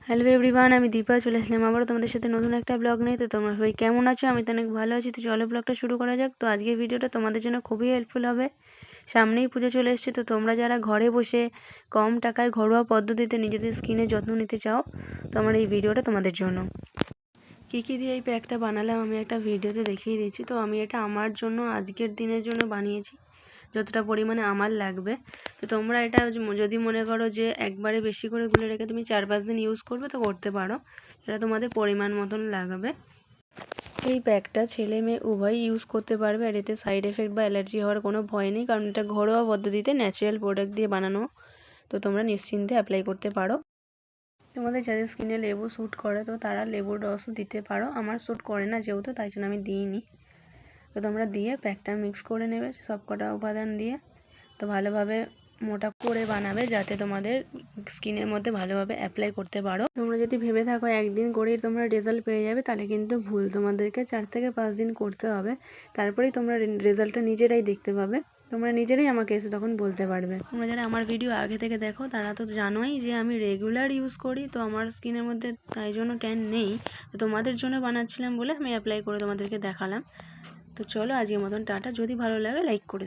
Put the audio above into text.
Hello everyone, আমি দীপা চলে আসলাম আবারও তোমাদের সাথে নতুন একটা ব্লগ নিয়ে। তো তোমরা সবাই কেমন আছো? আমি তো অনেক ভালো আছি। তো চলো ব্লগটা শুরু করা যাক। তো আজকের ভিডিওটা তোমাদের জন্য খুবই হেল্পফুল হবে। সামনেই পুজো চলে এসছে, তো তোমরা যারা ঘরে বসে কম টাকায় ঘরোয়া পদ্ধতিতে নিজেদের স্কিনের যত্ন নিতে চাও, তো আমার এই ভিডিওটা তোমাদের জন্য। কী কী দিয়ে এই প্যাকটা বানালাম আমি একটা ভিডিওতে দেখিয়ে দিচ্ছি। তো আমি এটা আমার জন্য আজকের দিনের জন্য বানিয়েছি, যতটা পরিমাণে আমার লাগবে। তো তোমরা এটা যদি মনে করো যে একবারে বেশি করে গুলে রেখে তুমি 4-5 দিন ইউজ করবে, তো করতে পারো। এটা তোমাদের পরিমাণ মতন লাগবে। এই প্যাকটা ছেলে মেয়ে উভয়ই ইউজ করতে পারবে, আর এতে সাইড এফেক্ট বা অ্যালার্জি হওয়ার কোনো ভয় নেই, কারণ এটা ঘরোয়া পদ্ধতিতে ন্যাচারাল প্রোডাক্ট দিয়ে বানানো। তো তোমরা নিশ্চিন্তে অ্যাপ্লাই করতে পারো। তোমাদের যাদের স্কিনে লেবু শ্যুট করে, তো তারা লেবুর রসও দিতে পারো। আমার শ্যুট করে না যেহেতু, তাই জন্য আমি দিইনি। তো তোমরা দিয়ে প্যাকটা মিক্স করে নেবে সব কটা উপাদান দিয়ে। তো ভালোভাবে মোটা করে বানাবে, যাতে তোমাদের স্কিনের মধ্যে ভালোভাবে অ্যাপ্লাই করতে পারো। তোমরা যদি ভেবে থাকো একদিন করেই তোমরা রেজাল্ট পেয়ে যাবে, তাহলে কিন্তু ভুল। তোমাদেরকে 4 থেকে 5 দিন করতে হবে, তারপরেই তোমরা রেজাল্টটা নিজেরাই দেখতে পাবে। তোমরা নিজেরাই আমাকে এসে তখন বলতে পারবে। তোমরা যারা আমার ভিডিও আগে থেকে দেখো তারা তো জানোই যে আমি রেগুলার ইউজ করি, তো আমার স্কিনের মধ্যে তাই জন্য ট্যান নেই। তো তোমাদের জন্য বানাচ্ছিলাম বলে আমি অ্যাপ্লাই করে তোমাদেরকে দেখালাম। তো চলো আজকের মতন টাটা। যদি ভালো লাগে লাইক করে দিও।